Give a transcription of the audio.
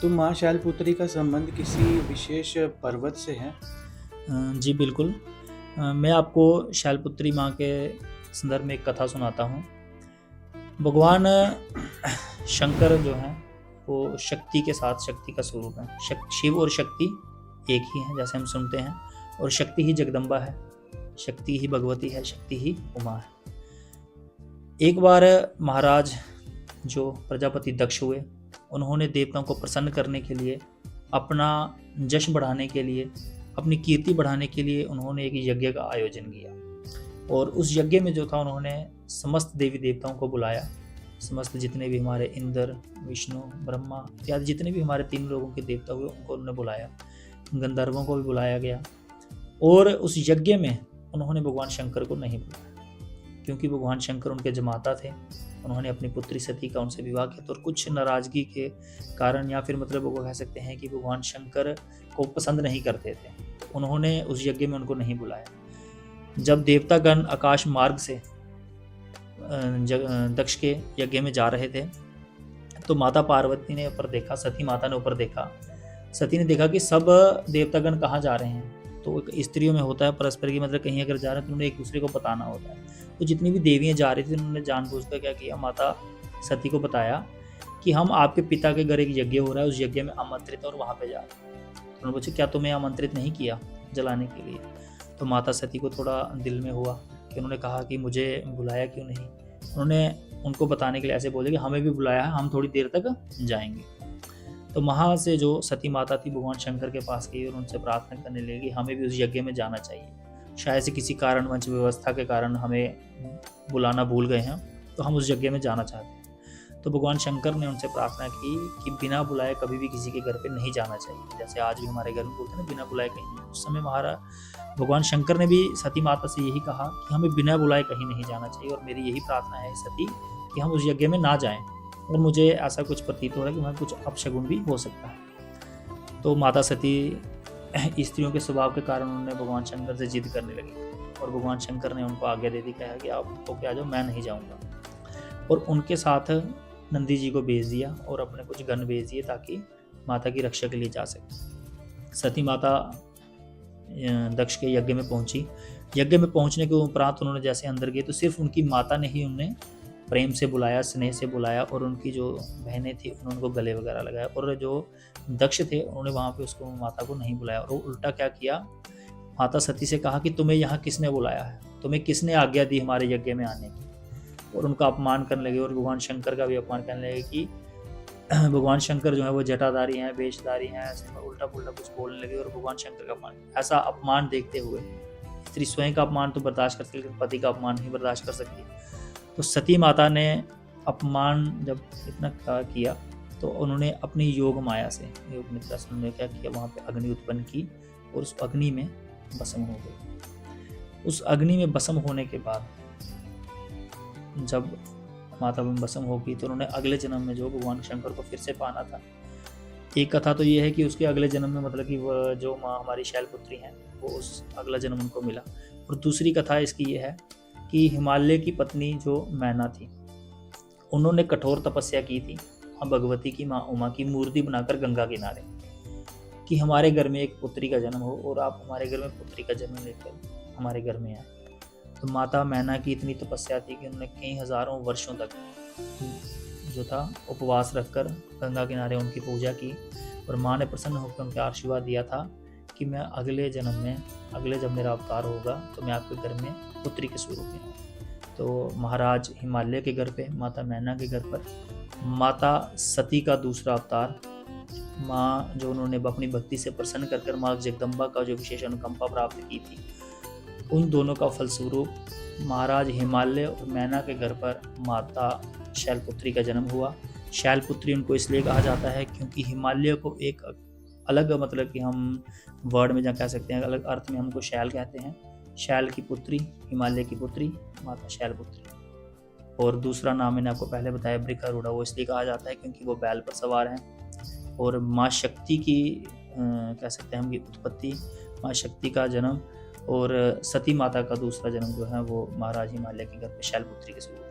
तो माँ शैलपुत्री का संबंध किसी विशेष पर्वत से है? जी बिल्कुल। मैं आपको शैलपुत्री माँ के संदर्भ में एक कथा सुनाता हूँ। भगवान शंकर जो हैं वो शक्ति के साथ शक्ति का स्वरूप है। शिव और शक्ति एक ही हैं जैसे हम सुनते हैं, और शक्ति ही जगदम्बा है, शक्ति ही भगवती है, शक्ति ही उमा है। एक बार महाराज जो प्रजापति दक्ष हुए, उन्होंने देवताओं को प्रसन्न करने के लिए, अपना जश्न बढ़ाने के लिए, अपनी कीर्ति बढ़ाने के लिए उन्होंने एक यज्ञ का आयोजन किया। और उस यज्ञ में जो था उन्होंने समस्त देवी देवताओं को बुलाया। समस्त जितने भी हमारे इंद्र, विष्णु, ब्रह्मा इत्यादि जितने भी हमारे 3 लोगों के देवता हुए उनको उन्होंने बुलाया। गंधर्वों को भी बुलाया गया। और उस यज्ञ में उन्होंने भगवान शंकर को नहीं बुलाया, क्योंकि भगवान शंकर उनके जमाता थे। उन्होंने अपनी पुत्री सती का उनसे विवाह किया, तो कुछ नाराजगी के कारण, या फिर मतलब वो कह सकते हैं कि भगवान शंकर को पसंद नहीं करते थे, उन्होंने उस यज्ञ में उनको नहीं बुलाया। जब देवतागण आकाश मार्ग से दक्ष के यज्ञ में जा रहे थे, तो माता पार्वती ने ऊपर देखा, सती माता ने ऊपर देखा। सती ने देखा कि सब देवतागण कहाँ जा रहे हैं। तो एक स्त्रियों में होता है परस्पर की, मतलब कहीं अगर जा रहे हैं तो उन्हें एक दूसरे को बताना होता है। तो जितनी भी देवियाँ जा रही थी उन्होंने जानबूझकर क्या किया, माता सती को बताया कि हम आपके पिता के घर एक यज्ञ हो रहा है, उस यज्ञ में आमंत्रित और वहाँ पे जा रहे हैं। तो उन्होंने पूछा क्या तुम्हें आमंत्रित नहीं किया जलाने के लिए? तो माता सती को थोड़ा दिल में हुआ कि उन्होंने कहा कि मुझे बुलाया क्यों नहीं। उन्होंने उनको बताने के लिए ऐसे बोले कि हमें भी बुलाया है, हम थोड़ी देर तक जाएंगे। तो वहाँ से जो सती माता थी भगवान शंकर के पास गई और उनसे प्रार्थना करने लगी कि हमें भी उस यज्ञ में जाना चाहिए। शायद से किसी कारणवश व्यवस्था के कारण हमें बुलाना भूल गए हैं, तो हम उस यज्ञ में जाना चाहते हैं। तो भगवान शंकर ने उनसे प्रार्थना की कि बिना बुलाए कभी भी किसी के घर पे नहीं जाना चाहिए। जैसे आज भी हमारे घर में बोलते हैं ना, बिना बुलाए कहीं नहीं। उस समय भगवान शंकर ने भी सती माता से यही कहा कि हमें बिना बुलाए कहीं नहीं जाना चाहिए, और मेरी यही प्रार्थना है सती कि हम उस यज्ञ में ना जाएं। और मुझे ऐसा कुछ प्रतीत हो रहा है कि वहाँ कुछ अपशगुन भी हो सकता है। तो माता सती स्त्रियों के स्वभाव के कारण उन्होंने भगवान शंकर से जिद करने लगी, और भगवान शंकर ने उनको आज्ञा दे दी, कहा कि आप ओके आ जाओ, मैं नहीं जाऊँगा। और उनके साथ नंदी जी को भेज दिया और अपने कुछ गण भेज दिए ताकि माता की रक्षा के लिए जा सके। सती माता दक्ष के यज्ञ में पहुंची। यज्ञ में पहुंचने के उपरांत उन्होंने जैसे अंदर गए, तो सिर्फ उनकी माता ने ही उन्हें प्रेम से बुलाया, स्नेह से बुलाया, और उनकी जो बहनें थी उन्होंने उनको गले वगैरह लगाया। और जो दक्ष थे उन्होंने वहाँ पे उसको माता को नहीं बुलाया, और उल्टा क्या किया, माता सती से कहा कि तुम्हें यहाँ किसने बुलाया है, तुम्हें किसने आज्ञा दी हमारे यज्ञ में आने की। और उनका अपमान करने लगे, और भगवान शंकर का भी अपमान करने लगे कि भगवान शंकर जो है वो जटाधारी हैं, वेशधारी हैं, ऐसे उल्टा पुल्टा कुछ बोलने लगे। और भगवान शंकर का अपमान, ऐसा अपमान देखते हुए स्त्री स्वयं का अपमान तो बर्दाश्त कर सकती, लेकिन पति का अपमान नहीं बर्दाश्त कर सकती। तो सती माता ने अपमान जब इतना किया, तो उन्होंने अपनी योग माया से, योग निद्रा से उन्होंने क्या किया, वहाँ पे अग्नि उत्पन्न की और उस अग्नि में भस्म हो गई। उस अग्नि में भस्म होने के बाद जब माता में भस्म होगी, तो उन्होंने अगले जन्म में जो भगवान शंकर को फिर से पाना था। एक कथा तो ये है कि उसके अगले जन्म में, मतलब कि वह जो माँ हमारी शैलपुत्री हैं, वो उस अगला जन्म उनको मिला। और दूसरी कथा इसकी ये है कि हिमालय की पत्नी जो मैना थी, उन्होंने कठोर तपस्या की थी माँ भगवती की, माँ उमा की मूर्ति बनाकर गंगा किनारे, कि हमारे घर में एक पुत्री का जन्म हो, और आप हमारे घर में पुत्री का जन्म लेकर हमारे घर में आए। तो माता मैना की इतनी तपस्या थी कि उन्होंने कई हजारों वर्षों तक जो था उपवास रखकर गंगा किनारे उनकी पूजा की। और माँ ने प्रसन्न होकर उनके आशीर्वाद दिया था कि मैं अगले जन्म में, अगले जब मेरा अवतार होगा, तो मैं आपके घर में पुत्री के स्वरूप में हूँ। तो महाराज हिमालय के घर पे, माता मैना के घर पर, माता सती का दूसरा अवतार, माँ जो उन्होंने अपनी भक्ति से प्रसन्न कर माँ जगदम्बा का जो विशेष अनुकंपा प्राप्त की थी, उन दोनों का फलस्वरूप महाराज हिमालय और मैना के घर पर माता शैलपुत्री का जन्म हुआ। शैलपुत्री उनको इसलिए कहा जाता है क्योंकि हिमालय को एक अलग, मतलब कि हम वर्ड में जहाँ कह सकते हैं, अलग अर्थ में हमको शैल कहते हैं। शैल की पुत्री, हिमालय की पुत्री माता शैलपुत्री। और दूसरा नाम मैंने आपको पहले बताया बृहरूढ़ा, वो इसलिए कहा जाता है क्योंकि वो बैल पर सवार हैं। और माँ शक्ति की कह सकते हैं हम की उत्पत्ति, माँ शक्ति का जन्म, और सती माता का दूसरा जन्म जो है वो महाराज हिमालय के घर पे शैलपुत्री के स्वरूप